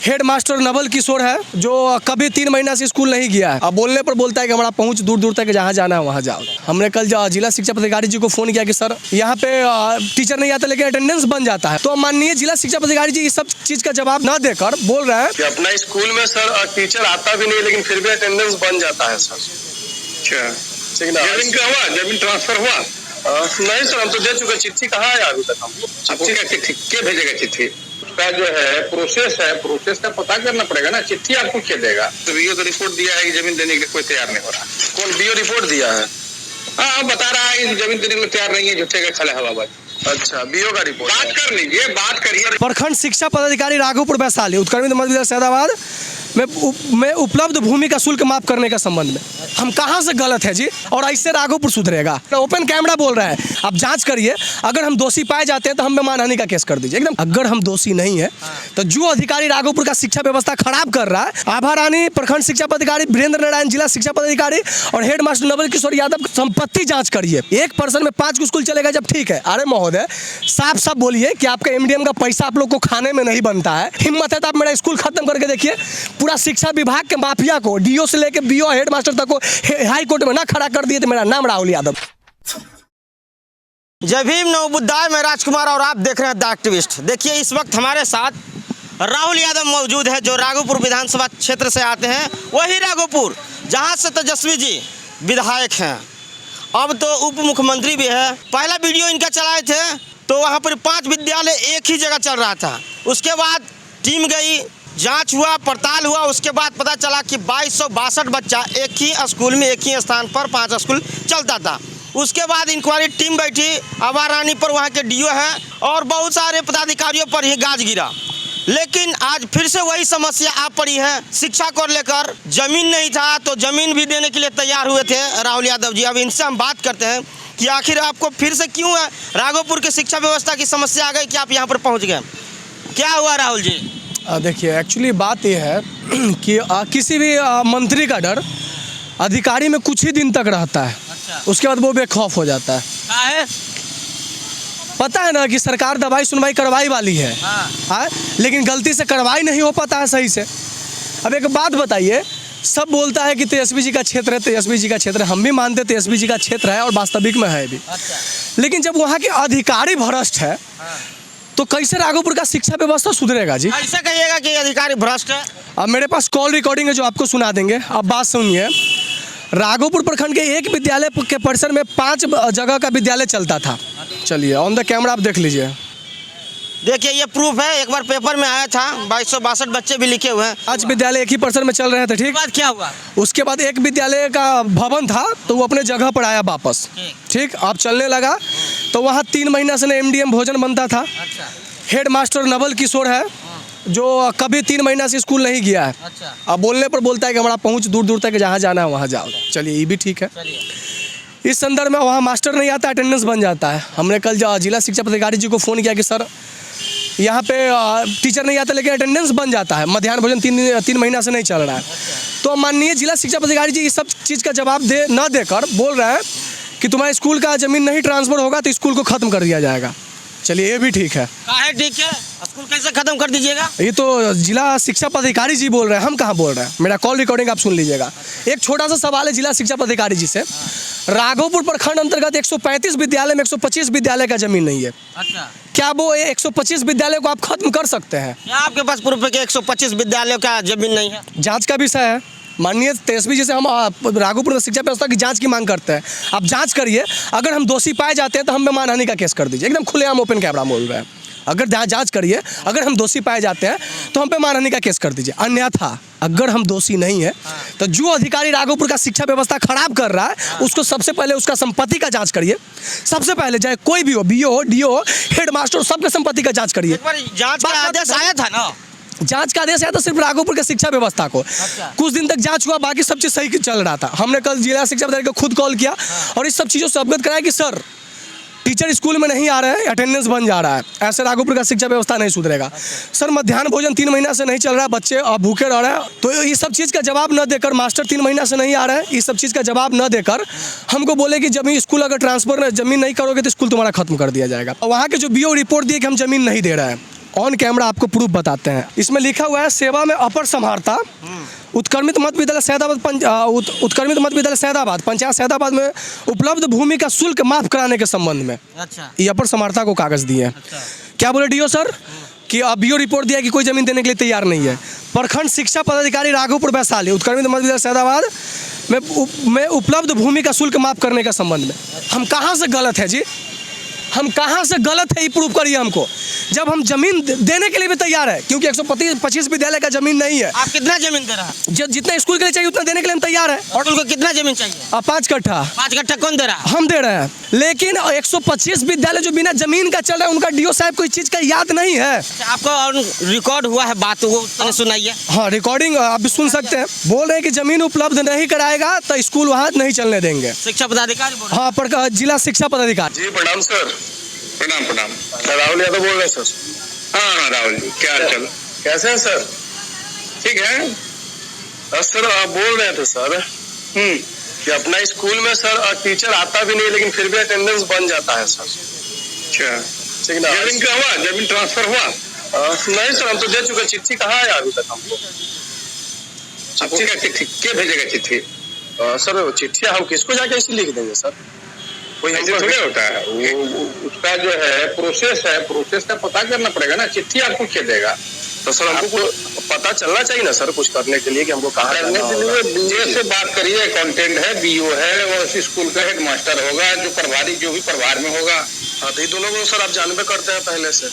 Head master Naval Kishore है, जो कभी 3 महीना से स्कूल नहीं गया है। अब बोलने पर बोलता है कि हमारा पहुंच दूर दूर तक, जहाँ जाना है वहाँ जाओ। हमने कल जिला शिक्षा पदाधिकारी जी को फोन किया कि सर यहाँ पे टीचर नहीं आता लेकिन अटेंडेंस बन जाता है, तो माननीय जिला शिक्षा पदाधिकारी जी इस सब चीज का जवाब न देकर बोल रहे हैं कि अपना स्कूल में सर टीचर आता भी नहीं लेकिन फिर भी अटेंडेंस बन जाता है सर। अच्छा, जमीन का हुआ, जमीन ट्रांसफर हुआ? नहीं सर, हम तो दे चुके। चिट्ठी कहाँ है अभी तक? हम चिट्ठी का चिट्ठी क्या भेजेगा? चिट्ठी का जो है प्रोसेस का पता करना पड़ेगा ना। चिट्ठी आपको क्या देगा? तो बीओ तो रिपोर्ट दिया है कि जमीन देने के लिए कोई तैयार नहीं हो रहा। कौन बीओ रिपोर्ट दिया है? हाँ, बता रहा है कि जमीन देने के लिए तैयार नहीं है, झूठे का खला हवाबाजी। अच्छा, बीओ का रिपोर्ट। बात कर लीजिए, बात करिए। प्रखंड शिक्षा पदाधिकारी राघोपुर वैशाली उत्क्रमित मध्य विद्यालय सैदाबाद में उपलब्ध भूमि का शुल्क माफ करने का संबंध में हम कहां से गलत है जी? और ऐसे राघोपुर सुधरेगा? ओपन कैमरा बोल रहा है, आप जांच करिए। अगर हम दोषी पाए जाते हैं तो हम पे मानहानि का केस कर दीजिए एकदम। अगर हम दोषी नहीं है तो जो अधिकारी राघोपुर का शिक्षा व्यवस्था खराब कर रहा है, आभा रानी प्रखंड शिक्षा पदाधिकारी, वीरेंद्र नारायण जिला शिक्षा पदाधिकारी और हेड मास्टर नवल किशोर यादव संपत्ति जांच करिए। एक पर्सन में 5 स्कूल चलेगा जब ठीक है। अरे महोदय, साफ साफ बोलिए कि आपका एमडीएम का पैसा आप लोग को खाने में नहीं बनता है। हिम्मत है तो आप मेरा स्कूल खत्म करके देखिए। पूरा शिक्षा विभाग के माफिया को डीओ से लेके बीओ हेड मास्टर तक को हाई कोर्ट में ना खड़ा कर दिए तो मेरा नाम राहुल यादव। जय भीम, नमो बुद्धाय। मैं राजकुमार और आप देख रहे हैं द एक्टिविस्ट। देखिए, इस वक्त हमारे साथ राहुल यादव मौजूद है, जो राघोपुर विधानसभा क्षेत्र से आते हैं। वही राघोपुर जहां से तेजस्वी जी विधायक हैं, अब तो उप मुख्यमंत्री भी है। पहला वीडियो इनका चलाए थे तो वहां पर 5 विद्यालय एक ही जगह चल रहा था। उसके बाद टीम गई, जांच हुआ, पड़ताल हुआ। उसके बाद पता चला कि 2262 बच्चा एक ही स्कूल में, एक ही स्थान पर 5 स्कूल चलता था। उसके बाद इंक्वायरी टीम बैठी, आभा रानी पर वहाँ के डीओ हैं और बहुत सारे पदाधिकारियों पर ही गाज गिरा। लेकिन आज फिर से वही समस्या आ पड़ी है। शिक्षा को लेकर जमीन नहीं था तो जमीन भी देने के लिए तैयार हुए थे राहुल यादव जी। अब इनसे हम बात करते हैं कि आखिर आपको फिर से क्यों है राघोपुर के शिक्षा व्यवस्था की समस्या आ गई कि आप यहाँ पर पहुँच गए? क्या हुआ राहुल जी? देखिए, एक्चुअली बात यह है कि किसी भी मंत्री का डर अधिकारी में कुछ ही दिन तक रहता है। अच्छा। उसके बाद वो बेखौफ हो जाता है। क्या है? पता है ना कि सरकार दवाई सुनवाई करवाई वाली है। हाँ, लेकिन गलती से करवाई नहीं हो पाता है सही से। अब एक बात बताइए, सब बोलता है कि तेजस्वी जी का क्षेत्र है, तेजस्वी जी का क्षेत्र है। हम भी मानते हैं तेजस्वी जी का क्षेत्र है और वास्तविक में है भी। अच्छा। लेकिन जब वहाँ के अधिकारी भ्रष्ट है तो कैसे राघोपुर का शिक्षा व्यवस्था सुधरेगा जी? ऐसा कहिएगा कि अधिकारी भ्रष्ट है? अब मेरे पास कॉल रिकॉर्डिंग है जो आपको सुना देंगे। अब बात सुनिए। राघोपुर प्रखंड के एक विद्यालय के परिसर में 5 जगह का विद्यालय चलता था। चलिए, ऑन द कैमरा आप देख लीजिए। देखिए, ये प्रूफ है, एक बार पेपर में आया था। 2262 बच्चे भी लिखे हुए हैं। 5 विद्यालय एक ही परिसर में चल रहे थे, ठीक। बाद क्या हुआ? उसके बाद एक विद्यालय का भवन था तो वो अपने जगह पर आया वापस, ठीक। अब चलने लगा तो वहाँ 3 महीना से एमडीएम भोजन बनता था। अच्छा। हेड मास्टर नवल किशोर है, जो कभी 3 महीना से स्कूल नहीं गया है। अच्छा। अब बोलने पर बोलता है कि हमारा पहुंच दूर दूर तक, जहाँ जाना है वहाँ जाओ। चलिए, ये भी ठीक है। इस संदर्भ में वहाँ मास्टर नहीं आता, अटेंडेंस बन जाता है। हमने कल जिला शिक्षा पदाधिकारी जी को फ़ोन किया कि सर यहाँ पे टीचर नहीं आता लेकिन अटेंडेंस बन जाता है, मध्याह्न भोजन 3 महीना से नहीं चल रहा है। तो माननीय जिला शिक्षा पदाधिकारी जी इस सब चीज़ का जवाब न देकर बोल रहे हैं कि तुम्हारे स्कूल का ज़मीन नहीं ट्रांसफ़र होगा तो स्कूल को ख़त्म कर दिया जाएगा। चलिए, ये भी ठीक है। ठीक है, स्कूल कैसे खत्म कर दीजिएगा? ये तो जिला शिक्षा पदाधिकारी जी बोल रहे हैं, हम कहाँ बोल रहे हैं। मेरा कॉल रिकॉर्डिंग आप सुन लीजिएगा। एक छोटा सा सवाल है जिला शिक्षा पदाधिकारी जी से। राघोपुर प्रखंड अंतर्गत 135 विद्यालय में 125 विद्यालय का जमीन नहीं है। अच्छा। क्या वो 125 विद्यालय को आप खत्म कर सकते हैं? क्या आपके पास प्रूफ है कि 125 विद्यालयों का जमीन नहीं है? जांच का विषय है। माननीय तेजस्वी जी से हम राघोपुर शिक्षा व्यवस्था की जांच की मांग करते हैं। आप जांच करिए। अगर हम दोषी पाए जाते हैं तो हम पे मानहानि का केस कर दीजिए एकदम खुलेआम, ओपन कैमरा बोल रहे हैं। अगर जांच करिए, अगर हम दोषी पाए जाते हैं तो हम पे मानहानि का केस कर दीजिए। अन्यथा अगर हम दोषी नहीं है तो जो अधिकारी राघोपुर का शिक्षा व्यवस्था खराब कर रहा है उसको सबसे पहले उसका संपत्ति का जांच करिए। सबसे पहले, चाहे कोई भी हो, बीओ हो, डीओ हो, हेड मास्टर, सबके संपत्ति का जांच करिए। जांच का आदेश आया था ना? जांच का आदेश आया था सिर्फ राघोपुर के शिक्षा व्यवस्था को। अच्छा। कुछ दिन तक जांच हुआ, बाकी सब चीज़ सही चल रहा था। हमने कल जिला शिक्षा पदाधिकारी को खुद कॉल किया और इस सब चीज़ों से अवगत कराया कि सर टीचर स्कूल में नहीं आ रहे हैं, अटेंडेंस बन जा रहा है, ऐसे राघोपुर का शिक्षा व्यवस्था नहीं सुधरेगा। सर मध्याह्न भोजन 3 महीना से नहीं चल रहा है, बच्चे भूखे रह रहे हैं। तो ये सब चीज़ का जवाब न देकर, मास्टर 3 महीना से नहीं आ रहे हैं, इस सब चीज़ का जवाब न देकर हमको बोले कि जमीन स्कूल अगर ट्रांसफर जमीन नहीं करोगे तो स्कूल तुम्हारा खत्म कर दिया जाएगा। वहाँ के जो बीओ रिपोर्ट दिए कि हम जमीन नहीं दे रहे हैं, ऑन कैमरा आपको प्रूफ बताते हैं। इसमें लिखा हुआ है सेवा में अपर समाहर्ता उत्क्रमित मध्य विद्यालय सैदाबाद उत्क्रमित मध्य विद्यालय सैदाबाद पंचायत सैदाबाद में उपलब्ध भूमि का शुल्क माफ कराने के संबंध में। अच्छा, ये अपर समाहर्ता को कागज दिए हैं। अच्छा। क्या बोले डीओ सर कि अब बीओ रिपोर्ट दिया कि कोई जमीन देने के लिए तैयार नहीं है। प्रखंड शिक्षा पदाधिकारी राघोपुर वैशाली उत्क्रमित मध्य विद्यालय सैदाबाद में उपलब्ध भूमि का शुल्क माफ करने के संबंध में। हम कहाँ से गलत है जी? हम कहाँ से गलत है ये प्रूव करिए हमको। जब हम जमीन देने के लिए भी तैयार है, क्योंकि 125 विद्यालय का जमीन नहीं है। आप कितना जमीन दे रहा है? जितना स्कूल के लिए चाहिए उतना देने के लिए हम तैयार है। और उनको कितना जमीन चाहिए? 5 कट्ठा। 5 कट्ठा कौन दे रहा है? हम दे रहे हैं, लेकिन 125 विद्यालय जो बिना जमीन का चल रहा है उनका डीओ साहब कोई चीज का याद नहीं है। आपको रिकॉर्ड हुआ है बात, वो सुनाइए। हाँ, रिकॉर्डिंग आप भी सुन सकते हैं। बोल रहे हैं कि जमीन उपलब्ध नहीं कराएगा तो स्कूल वहाँ नहीं चलने देंगे। शिक्षा पदाधिकारी बोल रहे हैं। हाँ, पर जिला शिक्षा पदाधिकारी। जी प्रणाम सर। प्रणाम प्रणाम। राहुल यादव बोल रहे हैं सर। हाँ राहुल जी, क्या हाल चाल? कैसे हैं सर? ठीक है सर। आप बोल रहे थे सर कि अपना स्कूल में सर टीचर आता भी नहीं लेकिन फिर भी अटेंडेंस बन जाता है सर। अच्छा, जमीन का हुआ, जमीन ट्रांसफर हुआ? नहीं सर, हम तो दे चुके। चिट्ठी कहाँ है अभी तक हमको? चिट्ठी क्या भेजेगा चिट्ठी? सर चिट्ठी हम किसको जाके ऐसे लिख देंगे सर? कोई ऐसे थोड़े होता है। उसका जो है प्रोसेस का पता करना पड़ेगा ना। चिट्ठी आपको क्या देगा? तो सर हमको पता चलना चाहिए ना सर कुछ करने के लिए कि हमको कहाँ करने के लिए। बीओ से बात करिए, कंटेंट है, बीओ है और उस स्कूल का हेडमास्टर होगा, जो प्रभारी जो भी प्रभार में होगा। हाँ, तो ये दोनों को सर आप जानबे करते हैं पहले से?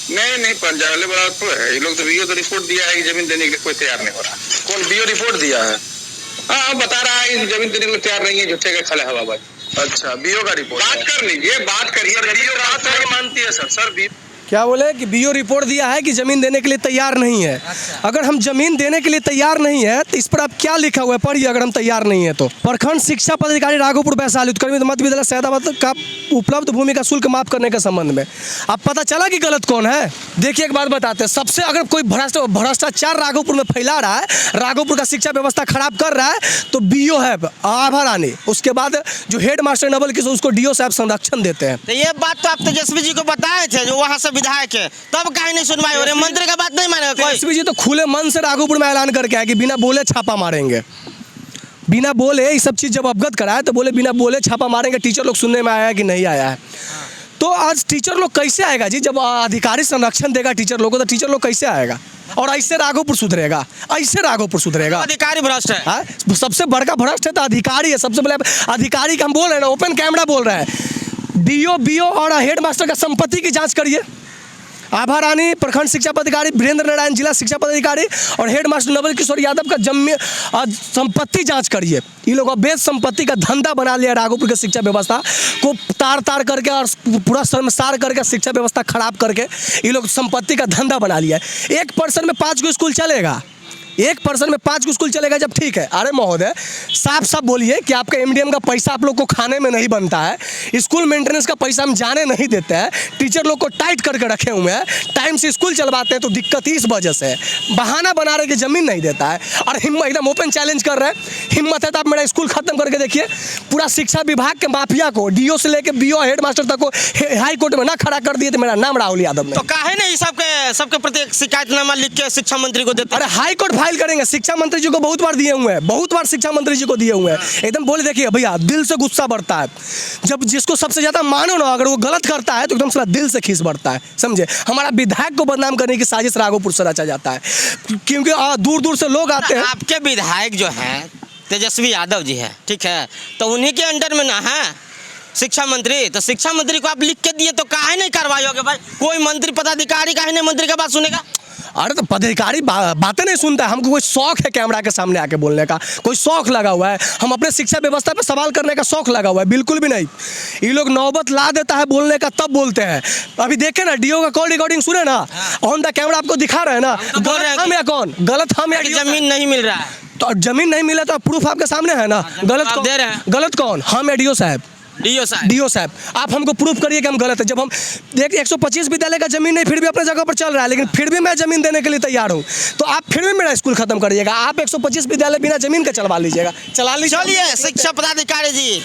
नहीं जानने वाला तो है। ये लोग तो बीओ तो रिपोर्ट दिया है कि जमीन देने के लिए कोई तैयार नहीं हो रहा। कौन बीओ रिपोर्ट दिया है? हाँ, बता रहा है जमीन देने के लिए तैयार नहीं है, झूठे का खाले हवाबाजी। अच्छा, बीओ का रिपोर्ट बात कर लीजिए, बात करिए। बीओ बात नहीं मानती है सर क्या बोले कि बीओ रिपोर्ट दिया है कि जमीन देने के लिए तैयार नहीं है। अच्छा। अगर हम जमीन देने के लिए तैयार नहीं है तो इस पर आप क्या लिखा हुआ है पढ़िए। अगर हम तैयार नहीं है तो प्रखंड शिक्षा पदाधिकारी राघोपुर वैशाली उत्क्रमित मध्य विद्यालय सैदाबाद का उपलब्ध भूमि का शुल्क माफ करने के संबंध में। अब पता चला कि गलत कौन है। देखिए एक बात बताते हैं, सबसे अगर कोई भ्रष्टाचार राघोपुर में फैला रहा है, राघोपुर का शिक्षा व्यवस्था खराब कर रहा है तो बीओ है आभा रानी। उसके बाद जो हेड मास्टर नवल किशोर उसको डीओ साहब संरक्षण देते हैं। तो ये बात तो आप तेजस्वी जी को बताए थे, जो वहाँ से विधायक है, तब कहीं नहीं सुनवाई हो रही। मंत्री का बात नहीं मानेगा कोई। तेजस्वी जी तो खुले मन से राघोपुर में ऐलान करके आए कि बिना बोले छापा मारेंगे। बिना बोले ये सब चीज़ जब अवगत कराए तो बोले बिना बोले छापा मारेंगे। टीचर लोग सुनने में आया कि नहीं आया है। तो आज टीचर लोग कैसे आएगा जी? जब अधिकारी संरक्षण देगा टीचर लोग को तो टीचर लोग कैसे आएगा? और ऐसे राघोपुर सुधरेगा? ऐसे राघोपुर सुधरेगा? अधिकारी भ्रष्ट है। सबसे बड़का भ्रष्ट है तो अधिकारी है। सबसे बड़ा अधिकारी का हम बोल रहे हैं ना, ओपन कैमरा बोल रहे हैं। डीओ बीओ और हेड मास्टर का संपत्ति की जांच करिए। आभा रानी प्रखंड शिक्षा पदाधिकारी वीरेंद्र नारायण जिला शिक्षा पदाधिकारी और हेड मास्टर नवल किशोर यादव का संपत्ति जांच करिए। ये लोग अवैध संपत्ति का धंधा बना लिया। राघोपुर की शिक्षा व्यवस्था को तार करके और पूरा शर्मसार करके शिक्षा व्यवस्था खराब करके ये लोग संपत्ति का धंधा बना लिया है। 1% में 5 को स्कूल चलेगा। 1% में 5 को स्कूल चलेगा जब ठीक है। अरे महोदय, साफ बोलिए कि आपका एमडीएम का पैसा आप लोग को खाने में नहीं बनता है। स्कूल मेंटेनेंस का पैसा हम जाने नहीं देते हैं। टीचर लोग को टाइट करके रखे हुए हैं। टाइम से स्कूल चलवाते हैं तो दिक्कत इस वजह से बहाना बना रहे कि जमीन नहीं देता है। और हिम्मत एकदम ओपन चैलेंज कर रहे हैं। हिम्मत है तो आप मेरा स्कूल खत्म करके देखिए। पूरा शिक्षा विभाग के माफिया को डीओ से लेकर बीओ हेड मास्टर तक को हाई कोर्ट में ना खड़ा कर दिए तो मेरा नाम राहुल यादव नहीं। तो काहे नहीं सबके प्रति शिकायतनामा लिख के शिक्षा मंत्री को देते? अरे हाई कोर्ट फाइल करेंगे। शिक्षा मंत्री जी को बहुत बार दिए हुए हैं, बहुत बार शिक्षा मंत्री जी को दिए हुए हैं। एकदम बोले देखिए भैया, दिल से गुस्सा बढ़ता है जब जिसको सबसे ज्यादा मानो ना, अगर वो गलत करता है तो एकदम साला दिल से खीस बढ़ता है। समझे? हमारा विधायक को बदनाम करने की साजिश राघोपुर से रचा जाता है, क्योंकि दूर दूर से लोग आते हैं। आपके विधायक जो है तेजस्वी यादव जी है, ठीक है, तो उन्हीं के अंडर में ना है शिक्षा मंत्री। तो शिक्षा मंत्री को आप लिख के दिए तो काहे नहीं कार्रवाई होगी भाई? कोई मंत्री पदाधिकारी काहे नहीं मंत्री का बात सुनेगा? अरे तो पदाधिकारी बातें नहीं सुनता है। हमको कोई शौक है कैमरा के सामने आके बोलने का, कोई शौक लगा हुआ है। हम अपने शिक्षा व्यवस्था पे सवाल करने का शौक लगा हुआ है, बिल्कुल भी नहीं। ये लोग नौबत ला देता है बोलने का तब बोलते हैं। अभी देखे ना डीओ का कॉल रिकॉर्डिंग सुने ना, ऑन द कैमरा आपको दिखा रहे हैं ना। गलत हम या कौन? गलत हम या जमीन नहीं मिल रहा है तो जमीन नहीं मिला तो प्रूफ आपके सामने है ना। गलत आप दे रहे हैं। गलत कौन? हम या डीओ साहब? डीओ साहब आप हमको प्रूफ करिए कि हम गलत है। जब हम 125 विद्यालय का जमीन नहीं फिर भी अपने जगह पर चल रहा है, लेकिन फिर भी मैं जमीन देने के लिए तैयार हूँ, तो आप फिर भी मेरा स्कूल खत्म करिएगा। आप 125 विद्यालय बिना जमीन का चलवा लीजिएगा, चला लीजिए। चलिए शिक्षा पदाधिकारी जी,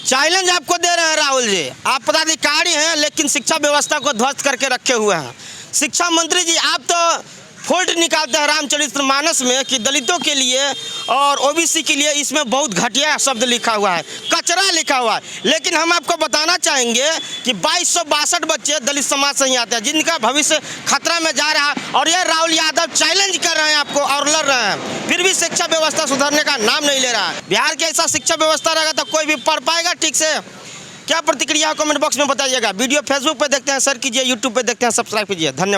चैलेंज आपको दे रहे हैं राहुल जी। आप पदाधिकारी हैं लेकिन शिक्षा व्यवस्था को ध्वस्त करके रखे हुए हैं। शिक्षा मंत्री जी, आप तो फोल्ट निकालते हैं रामचरितमानस में कि दलितों के लिए और ओबीसी के लिए इसमें बहुत घटिया शब्द लिखा हुआ है, कचरा लिखा हुआ है। लेकिन हम आपको बताना चाहेंगे कि 2262 बच्चे दलित समाज से ही आते हैं, जिनका भविष्य खतरा में जा रहा है। और ये राहुल यादव चैलेंज कर रहे हैं आपको और लड़ रहे हैं, फिर भी शिक्षा व्यवस्था सुधरने का नाम नहीं ले रहा है। बिहार के ऐसा शिक्षा व्यवस्था रहेगा तो कोई भी पढ़ पाएगा ठीक से? क्या प्रतिक्रिया है कमेंट बॉक्स में बताइएगा। वीडियो फेसबुक पे देखते हैं शेयर कीजिए, यूट्यूब पे देखते हैं सब्सक्राइब कीजिए। धन्यवाद।